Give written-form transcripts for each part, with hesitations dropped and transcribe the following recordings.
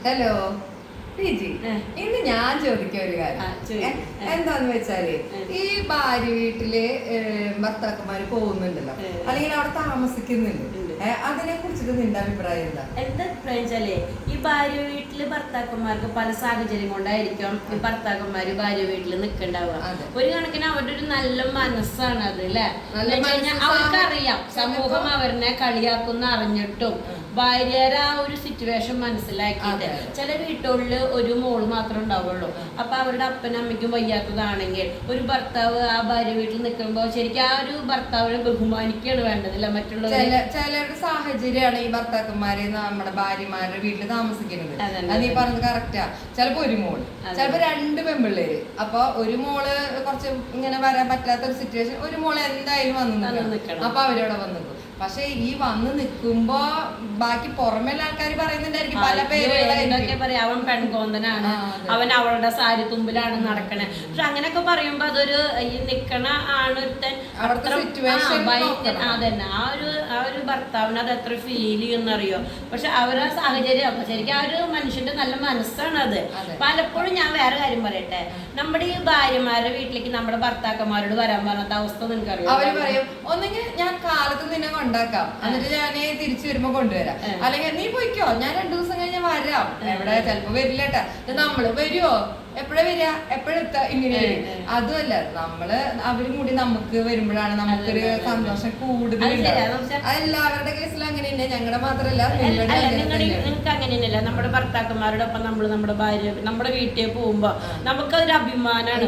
Hello PG, ഇന്ന് ഞാൻ ചോദിക്കുന്ന ഒരു കാര്യം എന്താന്ന് വെച്ചാല്, ഈ ഭാര്യ വീട്ടില് ഭർത്താക്കന്മാര് പോകുന്നുണ്ടല്ലോ, അല്ലെങ്കിൽ അവിടെ താമസിക്കുന്നുണ്ട്, അതിനെ കുറിച്ചിട്ട് നിന്റെ അഭിപ്രായം എന്താ? എന്റെ അഭിപ്രായം വെച്ചാലേ, ഈ ഭാര്യ വീട്ടില് ഭർത്താക്കന്മാർക്ക് പല സാഹചര്യം കൊണ്ടായിരിക്കും ഈ ഭർത്താക്കന്മാര് ഭാര്യ വീട്ടിൽ നിൽക്കണ്ടാവുക. ഒരു കണക്കിന് അവരുടെ ഒരു നല്ല മനസ്സാണ് അത്, അല്ലെ? അവർക്കറിയാം സമൂഹം അവരെ കളിയാക്കുന്ന അറിഞ്ഞിട്ടും ഭാര്യയുടെ ആ ഒരു സിറ്റുവേഷൻ മനസ്സിലാക്കിയിട്ട് ചില വീട്ടുകളില് ഒരു മോള് മാത്രമേ ഉണ്ടാവുള്ളൂ. അപ്പൊ അവരുടെ അപ്പനും അമ്മയ്ക്കും വയ്യാത്തതാണെങ്കിൽ ഒരു ഭർത്താവ് ആ ഭാര്യ വീട്ടിൽ നിൽക്കുമ്പോ ശരിക്കും ആ ഒരു ഭർത്താവിനെ ബഹുമാനിക്കുകയാണ് വേണ്ടതില്ല. മറ്റുള്ള ചിലരുടെ സാഹചര്യമാണ് ഈ ഭർത്താക്കന്മാര് നമ്മുടെ ഭാര്യമാരുടെ വീട്ടിൽ താമസിക്കുന്നത്. നീ പറഞ്ഞത് കറക്റ്റാ. ചിലപ്പോ ഒരു മോള്, ചിലപ്പോ രണ്ട് പെൺപിള്ളേര്. അപ്പൊ ഒരു മോള് കുറച്ച് ഇങ്ങനെ വരാൻ പറ്റാത്ത ഒരു സിറ്റുവേഷൻ, ഒരു മോള് എന്തായാലും വന്നു നിൽക്കണം. അപ്പൊ അവരവിടെ വന്നു. പക്ഷെ ഈ വന്ന് നിൽക്കുമ്പോ ബാക്കി പുറമേയുള്ള ആൾക്കാർ പറയുന്നുണ്ടായിരിക്കും പല പേരുകളൊക്കെ പറയാം, അവൻ പെൺകോന്തനാണ്, അവൻ അവളുടെ സാരി തുമ്പിലാണ് നടക്കണേ. പക്ഷെ അങ്ങനെയൊക്കെ പറയുമ്പോ അതൊരു ഈ നിക്കണ ആണൊരുത്തൻ അതന്നെ ആ ഒരു ഭർത്താവിന് അത് എത്ര ഫീൽ ചെയ്യുന്നറിയോ. പക്ഷെ അവരുടെ സാഹചര്യം ശരിക്കും ആ ഒരു മനുഷ്യന്റെ നല്ല മനസ്സാണ് അത്. പലപ്പോഴും ഞാൻ വേറെ കാര്യം പറയട്ടെ, നമ്മുടെ ഈ ഭാര്യമാരുടെ വീട്ടിലേക്ക് നമ്മുടെ ഭർത്താക്കന്മാരോട് വരാൻ പറഞ്ഞ അവസ്ഥ നിനക്കറിയാം. അവര് പറയും, ഒന്നെങ്കിൽ ഞാൻ കാലത്ത് നിന്നെ ഉണ്ടാക്കാം, എന്നിട്ട് ഞാൻ തിരിച്ചു വരുമ്പോ കൊണ്ടുവരാം, അല്ലെങ്കിൽ നീ പോയിക്കോ, ഞാൻ 2 ദിവസം കഴിഞ്ഞ് വരാം. എവിടെ ചിലപ്പോ വരില്ലട്ടാ. നമ്മള് വരുവോ, എപ്പോഴാ വരിക, എപ്പോഴെത്താ, ഇങ്ങനെ. അതുമല്ല, അവരും കൂടി നമുക്ക് വരുമ്പോഴാണ് നമുക്കൊരു സന്തോഷം കൂടുതൽ. എല്ലാവരുടെ കേസിൽ അങ്ങനെ തന്നെ, ഞങ്ങളുടെ മാത്രല്ല. നിങ്ങൾക്ക് അങ്ങനെയല്ല, നമ്മുടെ ഭർത്താക്കന്മാരോടൊപ്പം നമ്മൾ നമ്മുടെ ഭാര്യ നമ്മുടെ വീട്ടിൽ പോകുമ്പോ നമുക്കതൊരു അഭിമാനമാണ്,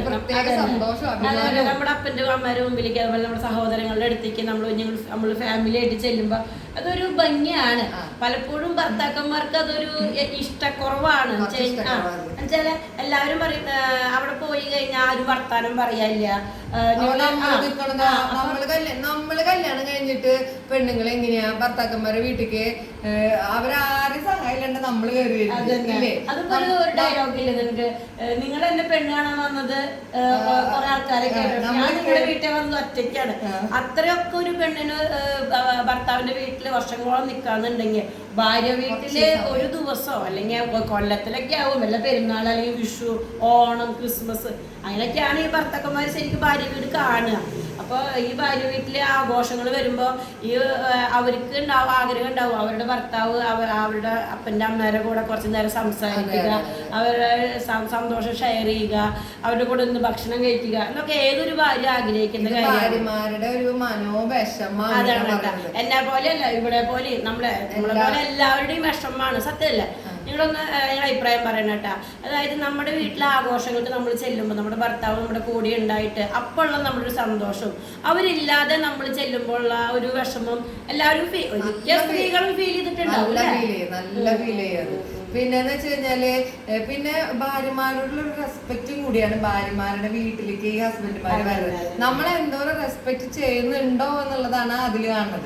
നമ്മുടെ അപ്പന്റെ അമ്മയുടെ മുമ്പിലേക്ക്, അതുപോലെ നമ്മുടെ സഹോദരങ്ങളുടെ അടുത്തേക്ക് നമ്മൾ ഫാമിലി ആയിട്ട് ചെല്ലുമ്പോ അതൊരു ഭംഗിയാണ്. പലപ്പോഴും ഭർത്താക്കന്മാർക്ക് അതൊരു ഇഷ്ടക്കുറവാണ്. ചില എല്ലാവരും പറയും അവിടെ പോയി കഴിഞ്ഞാൽ ആരും വർത്താനം പറയാനില്ല. നമ്മള് കല്യാണം കഴിഞ്ഞിട്ട് പെണ്ണുങ്ങൾ എങ്ങനെയാ ഭർത്താക്കന്മാരെ വീട്ടിലേക്ക് അവരാരും സഹായില്ലാണ്ട് നമ്മള് കയറി. അതുപോലെ ഒരു ഡയലോഗില്ലേ നിനക്ക്, നിങ്ങൾ എന്നെ പെണ്ണ് കാണാൻ വന്നത് കുറെ ആൾക്കാരൊക്കെ നിങ്ങളുടെ വീട്ടിൽ വന്നത് ഒറ്റയ്ക്കാണ്. അത്രയൊക്കെ ഒരു പെണ്ണിന് ഭർത്താവിന്റെ വീട്ടില് വർഷങ്ങളോളം നിക്കാന്നുണ്ടെങ്കിൽ ഭാര്യ വീട്ടില് ഒരു ദിവസമോ അല്ലെങ്കിൽ കൊല്ലത്തിലൊക്കെ ആവും, വല്ല പെരുന്നാൾ അല്ലെങ്കിൽ വിഷു, ഓണം, ക്രിസ്മസ്, അങ്ങനെയൊക്കെയാണ് ഈ ഭർത്താക്കന്മാര് ശരിക്കും ഭാര്യ വീട് കാണുക. അപ്പൊ ഈ ഭാര്യ വീട്ടിലെ ആഘോഷങ്ങൾ വരുമ്പോ ഈ അവർക്ക് ആഗ്രഹം ഉണ്ടാവും അവരുടെ ഭർത്താവ് അവരുടെ അപ്പന്റെ അമ്മയുടെ കൂടെ കുറച്ചു നേരം സംസാരിക്കുക, അവരുടെ സന്തോഷം ഷെയർ ചെയ്യുക, അവരുടെ കൂടെ ഒന്ന് ഭക്ഷണം കഴിക്കുക എന്നൊക്കെ ഏതൊരു ഭാര്യ ആഗ്രഹിക്കുന്ന കാര്യമാരുടെ ഒരു മനോവിഷമം. അതാണ്. എന്നെ പോലെയല്ല, ഇവിടെ പോലെ നമ്മളെ പോലെ എല്ലാവരുടെയും വിഷമമാണ്. സത്യമല്ല, നിങ്ങളൊന്ന് നിങ്ങളുടെ അഭിപ്രായം പറയണം കേട്ടാ. അതായത് നമ്മുടെ വീട്ടിലെ ആഘോഷങ്ങൾക്ക് നമ്മൾ ചെല്ലുമ്പോൾ നമ്മുടെ ഭർത്താവ് നമ്മുടെ കൂടെ ഉണ്ടായിട്ട് അപ്പോഴുള്ള നമ്മുടെ ഒരു സന്തോഷം, അവരില്ലാതെ നമ്മൾ ചെല്ലുമ്പോൾ ഉള്ള ഒരു വിഷമം എല്ലാവരും സ്ത്രീകളും ഫീൽ ചെയ്തിട്ടുണ്ടാവും. നല്ല ഫീൽ ചെയ്യാറ്. പിന്നെന്ന് വെച്ച് കഴിഞ്ഞാല് പിന്നെ ഭാര്യമാരോടുള്ള ഒരു റെസ്പെക്റ്റും കൂടിയാണ് ഭാര്യമാരുടെ വീട്ടിലേക്ക് ഈ ഹസ്ബൻഡുമാര് വരുന്നത്. നമ്മളെ എന്തോരം റെസ്പെക്ട് ചെയ്യുന്നുണ്ടോ എന്നുള്ളതാണ് അതിൽ കാണുന്നത്.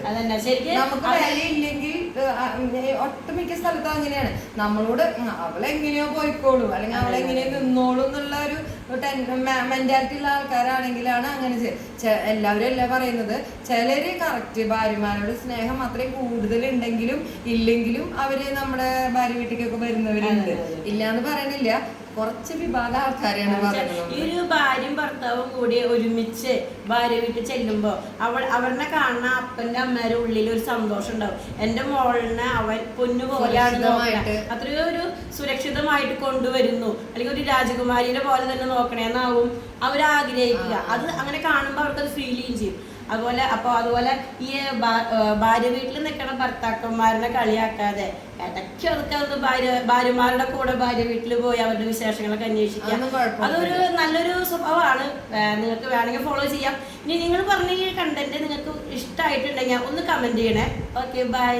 നമുക്ക് വിലയില്ലെങ്കിൽ ഒട്ടുമിക്ക സ്ഥലത്തും അങ്ങനെയാണ്. നമ്മളോട് അവളെങ്ങനെയോ പോയിക്കോളൂ, അല്ലെങ്കിൽ അവളെങ്ങനെയോ നിന്നോളൂ എന്നുള്ള ഒരു മെന്റാലിറ്റി ഉള്ള ആൾക്കാരാണെങ്കിലാണ് അങ്ങനെ എല്ലാവരും അല്ല പറയുന്നത്. ചിലര് കറക്റ്റ് ഭാര്യമാരോട് സ്നേഹം അത്രയും കൂടുതലുണ്ടെങ്കിലും ഇല്ലെങ്കിലും അവര് നമ്മുടെ ഭാര്യ വീട്ടിലേക്ക് വരുന്നവരുണ്ട്, ഇല്ലാന്ന് പറയണില്ല. കുറച്ച് വിഭാഗം ആൾക്കാരെയാണ് പറയുന്നത്. ഈ ഒരു ഭാര്യയും ഭർത്താവും കൂടി ഒരുമിച്ച് ഭാര്യ വീട്ടിൽ ചെല്ലുമ്പോ അവരുടെ കാണുന്ന അപ്പന്റെ അമ്മയുടെ ഉള്ളിൽ ഒരു സന്തോഷം ഉണ്ടാവും. എന്റെ മോളിനെ അവൻ പൊന്നു പോലെയാണ് അത്രയോ ഒരു സുരക്ഷിതമായിട്ട് കൊണ്ടുവരുന്നു, അല്ലെങ്കിൽ ഒരു രാജകുമാരിയുടെ പോലെ തന്നെ നോക്കണേന്നാവും അവരാഗ്രഹിക്കുക. അത് അങ്ങനെ കാണുമ്പോ അവർക്കത് ഫീൽ ചെയ്യും. അതുപോലെ ഈ ഭാര്യ വീട്ടിൽ നിൽക്കണ ഭർത്താക്കന്മാരെ കളിയാക്കാതെ ഇടയ്ക്ക് അതൊക്കെ ഭാര്യമാരുടെ കൂടെ ഭാര്യ വീട്ടിൽ പോയി അവരുടെ വിശേഷങ്ങളൊക്കെ അന്വേഷിക്കാം. അതൊരു നല്ലൊരു സ്വഭാവമാണ്. നിങ്ങൾക്ക് വേണമെങ്കിൽ ഫോളോ ചെയ്യാം. ഇനി നിങ്ങൾ പറഞ്ഞ ഈ കണ്ടന്റ് നിങ്ങൾക്ക് ഇഷ്ടമായിട്ടുണ്ടെങ്കിൽ ഒന്ന് കമന്റ് ചെയ്യണേ. Okay, by.